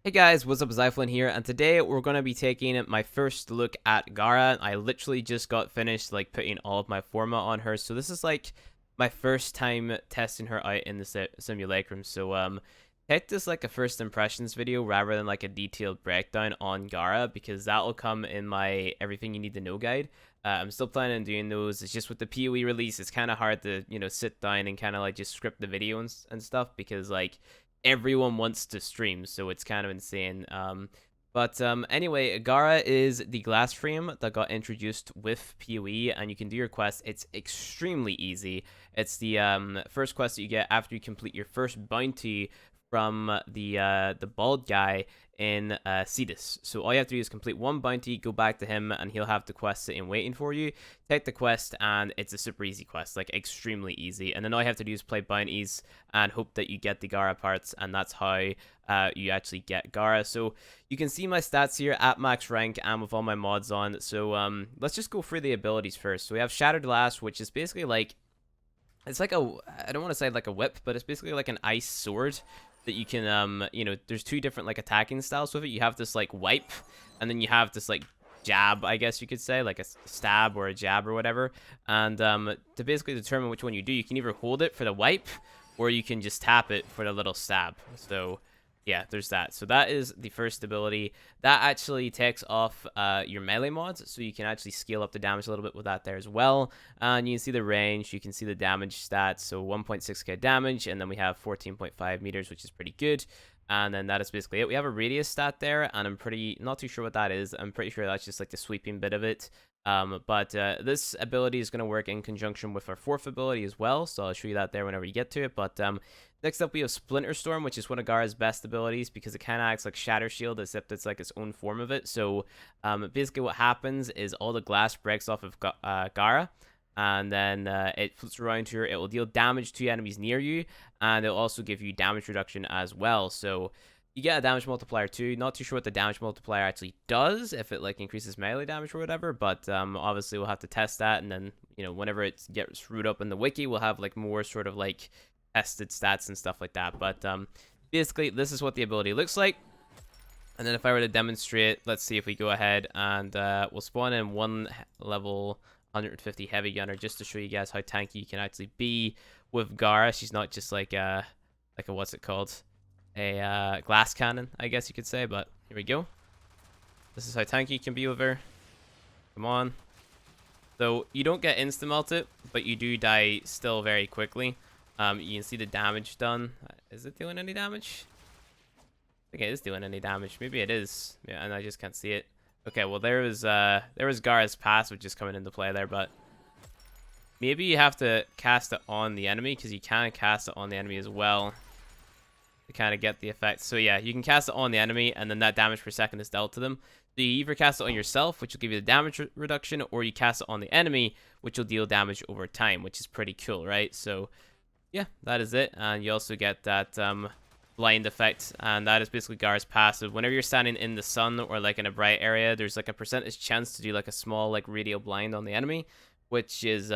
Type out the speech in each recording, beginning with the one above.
Hey guys, what's up, Zyflin here, and today we're going to be taking my first look at Gara. I literally just got finished putting all of my forma on her, so this is my first time testing her out in the simulacrum. So take this like a first impressions video rather than like a detailed breakdown on Gara, because that'll come in my everything you need to know guide. I'm still planning on doing those. It's just with the PoE release, it's kind of hard to sit down and kind of like just script the video and stuff, because like everyone wants to stream, so it's kind of insane. Anyway, Gara is the glass frame that got introduced with PoE, and you can do your quest. It's extremely easy. It's the first quest that you get after you complete your first bounty from the bald guy in Cetus. So all you have to do is complete one bounty, go back to him, and he'll have the quest sitting waiting for you. Take the quest, and it's a super easy quest, like extremely easy. And then all you have to do is play bounties and hope that you get the Gara parts, and that's how you actually get Gara. So you can see my stats here at max rank and with all my mods on. So let's just go through the abilities first. So we have Shattered Glass, which is basically like, it's like I don't want to say like a whip, but it's basically like an ice sword that you can, there's two different like attacking styles with it. You have this like wipe, and then you have this like jab, I guess you could say, like a stab or a jab or whatever. And to basically determine which one you do, you can either hold it for the wipe, or you can just tap it for the little stab. So yeah, there's that. So that is the first ability. That actually takes off your melee mods, so you can actually scale up the damage a little bit with that there as well. And you can see the range, you can see the damage stats. So 1.6k damage, and then we have 14.5 meters, which is pretty good. And then that is basically it. We have a radius stat there, and I'm not too sure what that is. I'm pretty sure that's just like the sweeping bit of it. This ability is going to work in conjunction with our fourth ability as well, so I'll show you that there whenever you get to it. But next up we have Splinter Storm, which is one of Gara's best abilities, because it kind of acts like Shatter Shield, except it's like its own form of it. So basically what happens is all the glass breaks off of Gara, and then it flips around here. It will deal damage to enemies near you, and it'll also give you damage reduction as well. So you get a damage multiplier too. Not too sure what the damage multiplier actually does, if it like increases melee damage or whatever, but obviously we'll have to test that, and then whenever it gets screwed up in the wiki, we'll have like more sort of like tested stats and stuff like that. But basically this is what the ability looks like. And then if I were to demonstrate, let's see if we go ahead and we'll spawn in one level 150 heavy gunner, just to show you guys how tanky you can actually be with Gara. She's not just like a what's it called, a glass cannon, I guess you could say. But here we go. This is how tanky you can be with her. Come on. So you don't get insta melted, but you do die still very quickly. You can see the damage done. Is it doing any damage? I think it is doing any damage. Maybe it is. Yeah, and I just can't see it. Okay, well there was Gara's passive just coming into play there, but maybe you have to cast it on the enemy, because you can cast it on the enemy as well to kind of get the effect. So yeah, you can cast it on the enemy, and then that damage per second is dealt to them. So you either cast it on yourself, which will give you the damage reduction, or you cast it on the enemy, which will deal damage over time, which is pretty cool, right? So yeah, that is it. And you also get that blind effect, and that is basically Gara's passive. Whenever you're standing in the sun or like in a bright area, there's like a percentage chance to do like a small like radial blind on the enemy, which is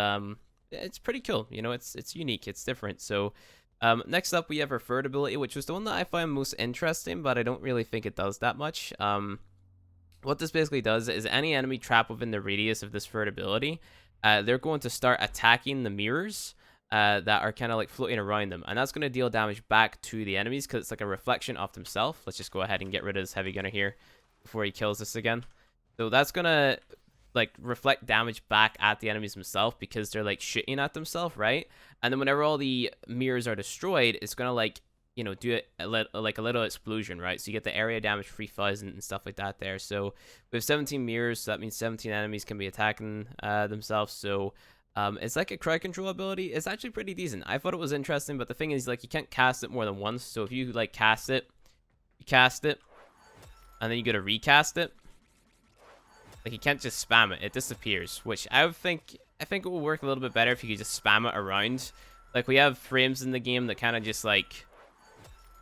it's pretty cool. It's unique, it's different. So next up we have her third ability, which was the one that I find most interesting, but I don't really think it does that much. What this basically does is any enemy trapped within the radius of this third ability, they're going to start attacking the mirrors that are kind of like floating around them, and that's going to deal damage back to the enemies, because it's like a reflection of themselves. Let's just go ahead and get rid of this heavy gunner here before he kills us again. So that's going to like reflect damage back at the enemies themselves, because they're like shooting at themselves, right? And then whenever all the mirrors are destroyed, it's going to like do it like a little explosion, right? So you get the area damage 3000 and stuff like that there. So we have 17 mirrors, so that means 17 enemies can be attacking themselves. So it's like a crowd control ability. It's actually pretty decent. I thought it was interesting, but the thing is, like, you can't cast it more than once. So if you like cast it, you cast it, and then you go to recast it, like, you can't just spam it. It disappears, which I think it will work a little bit better if you could just spam it around. Like, we have frames in the game that kind of just like,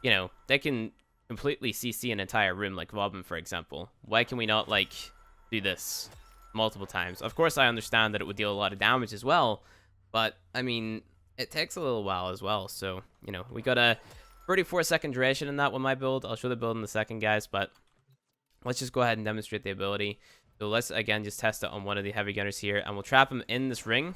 they can completely CC an entire room, like Robin, for example. Why can we not like do this multiple times? Of course I understand that it would deal a lot of damage as well, but I mean, it takes a little while as well. So we gotta 34-second duration in that with my build. I'll show the build in a second, guys, but let's just go ahead and demonstrate the ability. So let's, again, just test it on one of the heavy gunners here, and we'll trap him in this ring,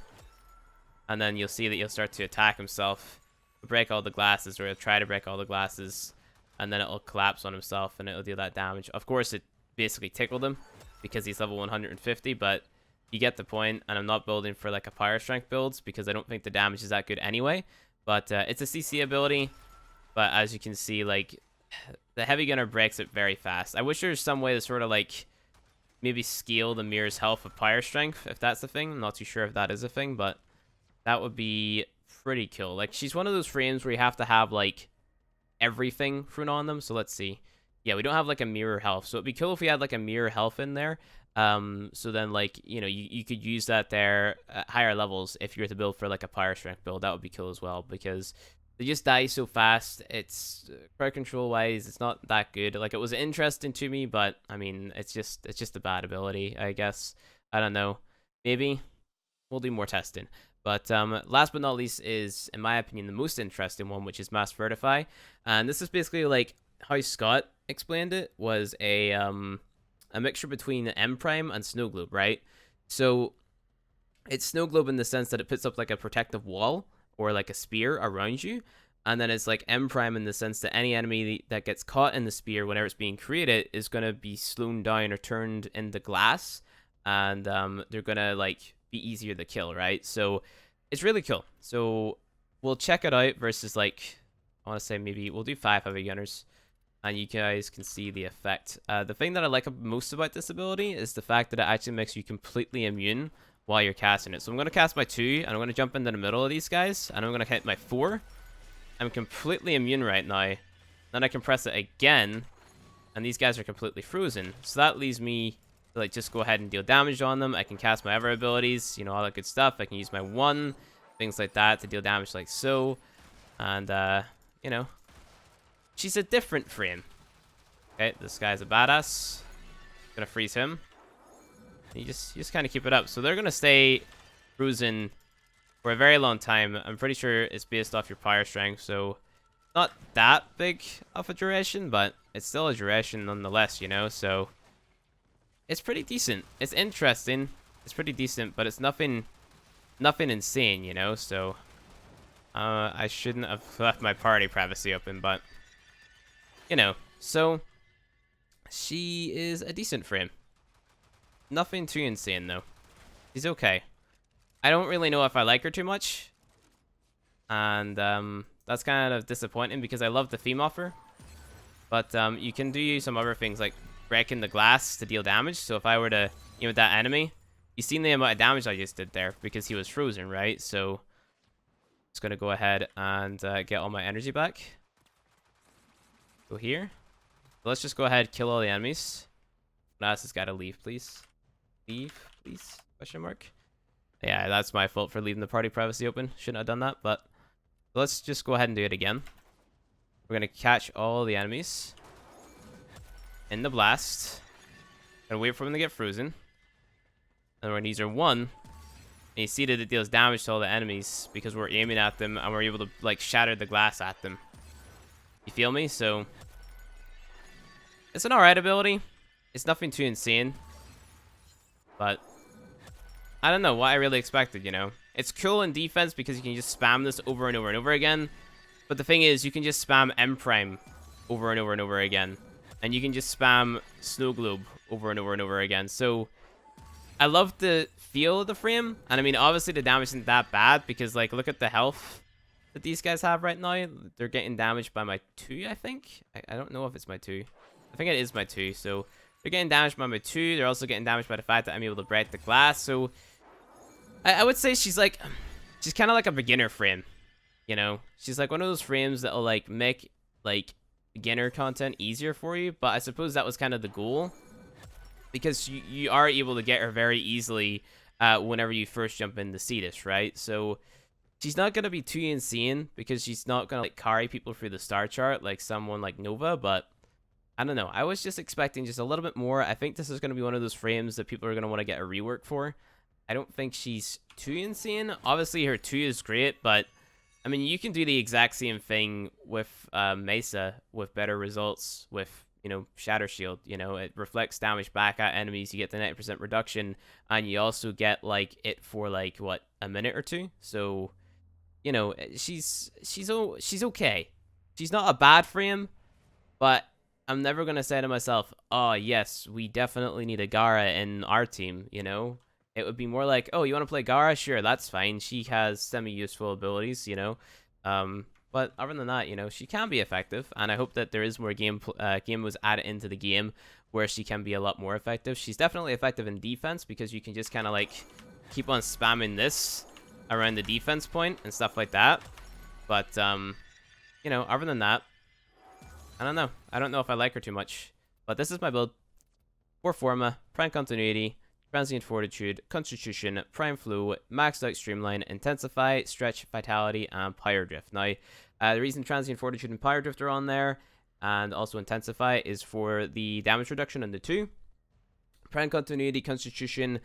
and then you'll see that he'll start to attack himself, break all the glasses, or he'll try to break all the glasses, and then it'll collapse on himself, and it'll deal that damage. Of course, it basically tickled him, because he's level 150, but you get the point, and I'm not building for, like, a Power Strength build, because I don't think the damage is that good anyway, but it's a CC ability, but as you can see, like, the heavy gunner breaks it very fast. I wish there was some way to sort of, like, maybe scale the mirror's health with Power Strength, if that's a thing. I'm not too sure if that is a thing, but that would be pretty cool. Like, she's one of those frames where you have to have, like, everything thrown on them. So let's see. Yeah, we don't have, like, a mirror health. So it'd be cool if we had, like, a mirror health in there. So then, like, you know, you could use that there at higher levels if you were to build for, like, a Power Strength build. That would be cool as well, because they just die so fast. It's crowd control wise, it's not that good. Like, it was interesting to me, but I mean, it's just a bad ability, I guess. I don't know. Maybe we'll do more testing. But last but not least is, in my opinion, the most interesting one, which is Mass Vertify. And this is basically like how Scott explained it, was a mixture between M Prime and Snow Globe, right? So it's Snow Globe in the sense that it puts up like a protective wall or like a spear around you, and then it's like M Prime in the sense that any enemy that gets caught in the spear whenever it's being created is going to be slowed down or turned into glass, and they're going to like be easier to kill, right? So it's really cool. So we'll check it out versus, like, I want to say maybe we'll do 5 heavy gunners, and you guys can see the effect. The thing that I like most about this ability is the fact that it actually makes you completely immune while you're casting it. So I'm going to cast my 2, and I'm going to jump into the middle of these guys, and I'm going to hit my 4. I'm completely immune right now. Then I can press it again, and these guys are completely frozen. So that leaves me to, like, just go ahead and deal damage on them. I can cast my other abilities, you know, all that good stuff. I can use my 1, things like that, to deal damage like so. And, you know, she's a different frame. Okay, this guy's a badass. Gonna freeze him. You just kind of keep it up. So they're going to stay frozen for a very long time. I'm pretty sure it's based off your Power Strength, so not that big of a duration, but it's still a duration nonetheless, you know? So it's pretty decent. It's interesting. It's pretty decent, but it's nothing insane, you know? So I shouldn't have left my party privacy open, but, you know. So she is a decent frame. Nothing too insane, though. She's okay. I don't really know if I like her too much. And that's kind of disappointing because I love the theme of her. But you can do some other things like breaking the glass to deal damage. So if I were to, you know, with that enemy, you've seen the amount of damage I just did there because he was frozen, right? So just going to go ahead and get all my energy back. Go here. So let's just go ahead and kill all the enemies. Ask this guy to leave, please. Leave, please? Question mark. Yeah, that's my fault for leaving the party privacy open. Shouldn't have done that, but let's just go ahead and do it again. We're going to catch all the enemies in the blast. Gonna wait for them to get frozen. And we're going to use our 1. And you see that it deals damage to all the enemies because we're aiming at them and we're able to, like, shatter the glass at them. You feel me? So it's an alright ability. It's nothing too insane. But I don't know what I really expected, you know. It's cool in defense because you can just spam this over and over and over again. But the thing is, you can just spam M Prime over and over and over again. And you can just spam Snow Globe over and over and over again. So I love the feel of the frame. And I mean, obviously the damage isn't that bad because, like, look at the health that these guys have right now. They're getting damaged by my 2, I think. I don't know if it's my 2. I think it is my 2, so they're getting damaged by my 2. They're also getting damaged by the fact that I'm able to break the glass. So I would say she's kind of like a beginner frame, you know? She's like one of those frames that'll, like, make, like, beginner content easier for you. But I suppose that was kind of the goal, because you are able to get her very easily whenever you first jump into Cetus, right? So she's not going to be too insane because she's not going to, like, carry people through the star chart like someone like Nova, but I don't know. I was just expecting just a little bit more. I think this is going to be one of those frames that people are going to want to get a rework for. I don't think she's too insane. Obviously, her 2 is great, but I mean, you can do the exact same thing with Mesa with better results with, you know, Shatter Shield. You know, it reflects damage back at enemies. You get the 90% reduction, and you also get like it for like what, a minute or two. So, you know, she's okay. She's not a bad frame, but I'm never gonna say to myself, "Oh yes, we definitely need a Gara in our team." You know, it would be more like, "Oh, you want to play Gara? Sure, that's fine. She has semi-useful abilities." You know, but other than that, you know, she can be effective, and I hope that there is more game was added into the game where she can be a lot more effective. She's definitely effective in defense because you can just kind of like keep on spamming this around the defense point and stuff like that. But you know, other than that, I don't know. I don't know if I like her too much. But this is my build. Warforma, Prime Continuity, Transient Fortitude, Constitution, Prime Flow, Maxed Out Streamline, Intensify, Stretch, Vitality, and Pyre Drift. Now, the reason Transient Fortitude and Pyre Drift are on there, and also Intensify, is for the damage reduction on the 2. Prime Continuity, Constitution,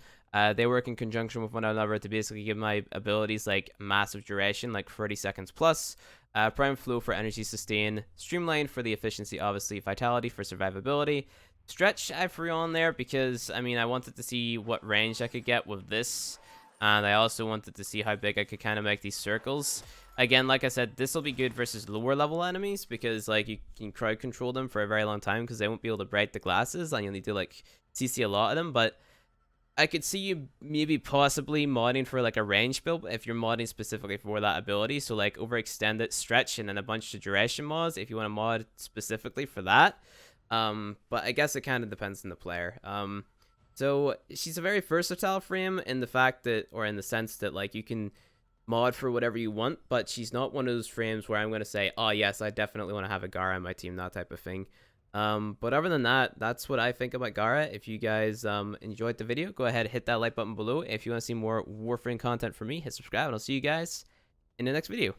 they work in conjunction with one another to basically give my abilities like massive duration, like 30 seconds plus. Prime Flow for energy sustain. Streamline for the efficiency, obviously. Vitality for survivability. Stretch I threw on there because, I mean, I wanted to see what range I could get with this. And I also wanted to see how big I could kind of make these circles. Again, like I said, this will be good versus lower level enemies because, like, you can crowd control them for a very long time because they won't be able to break the glasses and you'll need to, like, CC a lot of them. But I could see you maybe possibly modding for like a range build if you're modding specifically for that ability. So like overextended stretch and then a bunch of duration mods if you want to mod specifically for that. But I guess it kind of depends on the player. So she's a very versatile frame in the fact that, or in the sense that like you can mod for whatever you want, but she's not one of those frames where I'm going to say, oh yes, I definitely want to have a Gara on my team, that type of thing. But other than that, that's what I think about Gara. If you guys enjoyed the video, go ahead, hit that like button below. If you want to see more Warframe content from me, hit subscribe, and I'll see you guys in the next video.